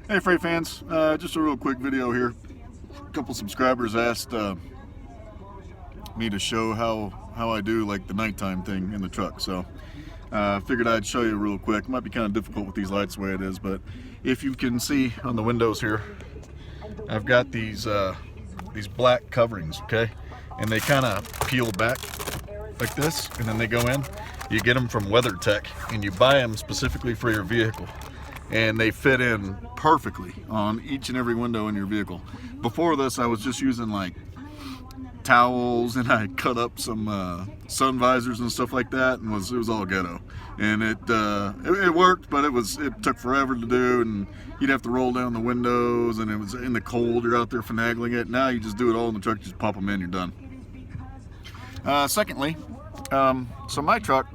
Hey freight fans, just a real quick video here. A couple subscribers asked me to show how I do like the nighttime thing in the truck, so figured I'd show you real quick. It might be kind of difficult with these lights the way it is, but if you can see on the windows here, I've got these black coverings, okay, and they kind of peel back like this, and then they go in. You get them from WeatherTech, and you buy them specifically for your vehicle, and they fit in perfectly on each and every window in your vehicle. Before this, I was just using like towels, and I cut up some sun visors and stuff like that, and it was all ghetto. And it worked, but it took forever to do, and you'd have to roll down the windows, and it was in the cold. You're out there finagling it. Now you just do it all in the truck. You just pop them in. You're done. Secondly, so my truck,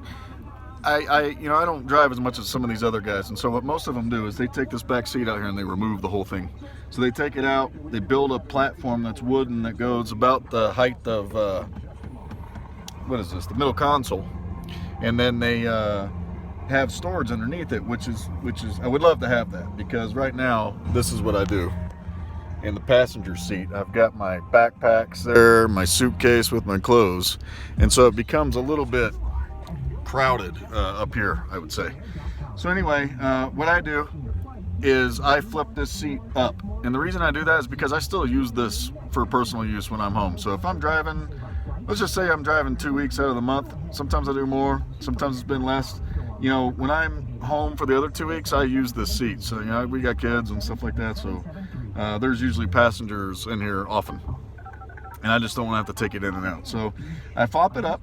I don't drive as much as some of these other guys, and so what most of them do is they take this back seat out here and they remove the whole thing. So they take it out, they build a platform that's wooden that goes about the height of what is this, the middle console, and then they have storage underneath it, which is I would love to have that, because right now this is what I do. In the passenger seat, I've got my backpacks there, my suitcase with my clothes, and so it becomes a little bit crowded up here, I would say. So anyway, what I do is I flip this seat up, and the reason I do that is because I still use this for personal use when I'm home. So if I'm driving, let's just say I'm driving 2 weeks out of the month, sometimes I do more, sometimes it's been less. When I'm home for the other 2 weeks, I use this seat. So we got kids and stuff like that, so there's usually passengers in here often, and I just don't want to have to take it in and out. So I flop it up,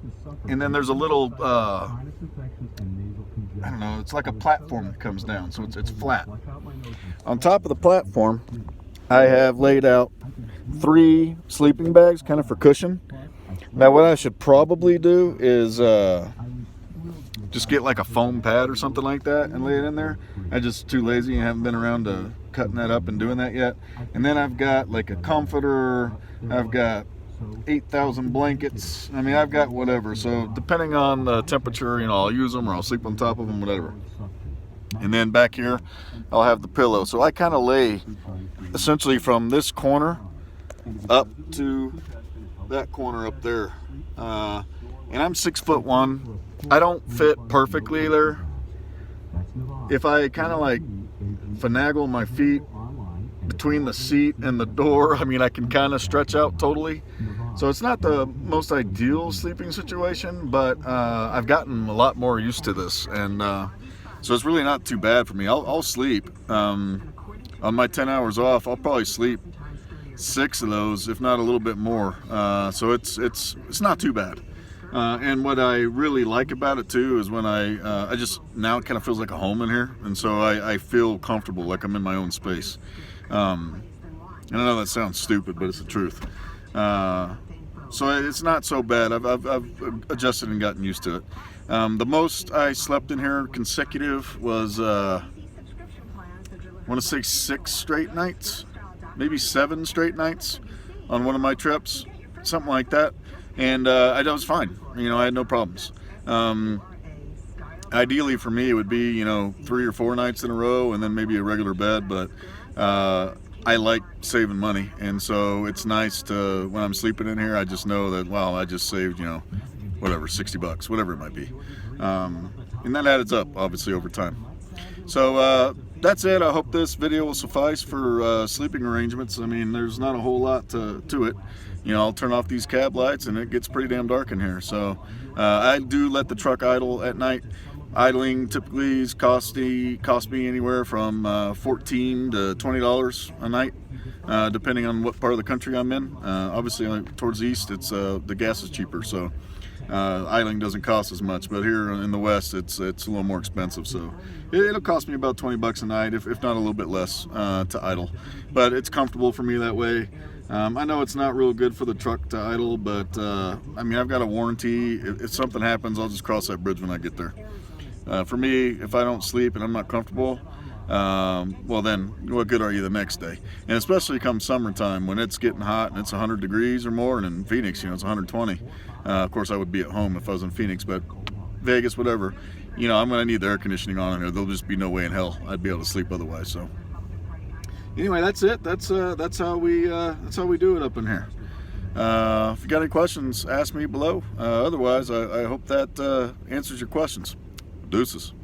and then there's a little I don't know, it's like a platform that comes down, so it's flat. On top of the platform, I have laid out 3 sleeping bags, kind of for cushion. Now what I should probably do is just get like a foam pad or something like that and lay it in there. I'm just too lazy and haven't been around to cutting that up and doing that yet. And then I've got like a comforter, I've got 8,000 blankets. I mean, I've got whatever. So depending on the temperature, I'll use them or I'll sleep on top of them, whatever. And then back here, I'll have the pillow. So I kind of lay essentially from this corner up to that corner up there. And I'm 6'1". I don't fit perfectly there. If I kind of like finagle my feet between the seat and the door, I mean, I can kind of stretch out totally. So it's not the most ideal sleeping situation, but I've gotten a lot more used to this, and so it's really not too bad for me. I'll sleep on my 10 hours off. I'll probably sleep 6 of those, if not a little bit more. So it's not too bad. And what I really like about it too is when I just, now it kind of feels like a home in here, and so I feel comfortable, like I'm in my own space. And I know that sounds stupid, but it's the truth. So it's not so bad. I've adjusted and gotten used to it. The most I slept in here consecutive was I want to say 6 straight nights, maybe 7 straight nights on one of my trips, something like that. And I was fine. I had no problems. Ideally for me, it would be 3 or 4 nights in a row, and then maybe a regular bed. But I like saving money, and so it's nice to, when I'm sleeping in here, I just know that, wow, I just saved whatever, $60, whatever it might be, and that adds up obviously over time. So that's it. I hope this video will suffice for sleeping arrangements. I mean, there's not a whole lot to it. I'll turn off these cab lights and it gets pretty damn dark in here. So I do let the truck idle at night. Idling typically cost me anywhere from $14 to $20 a night, depending on what part of the country I'm in. Obviously, towards the east, the gas is cheaper, so idling doesn't cost as much. But here in the west, it's a little more expensive, so it'll cost me about $20 a night, if not a little bit less, to idle. But it's comfortable for me that way. I know it's not real good for the truck to idle, but I mean, I've got a warranty. If something happens, I'll just cross that bridge when I get there. For me, if I don't sleep and I'm not comfortable, well then, what good are you the next day? And especially come summertime when it's getting hot and it's 100 degrees or more, and in Phoenix, it's 120. Of course, I would be at home if I was in Phoenix, but Vegas, whatever, I'm going to need the air conditioning on in there. There'll just be no way in hell I'd be able to sleep otherwise. So anyway, that's it. That's how we do it up in here. If you got any questions, ask me below. Otherwise, I hope that answers your questions. Deuces.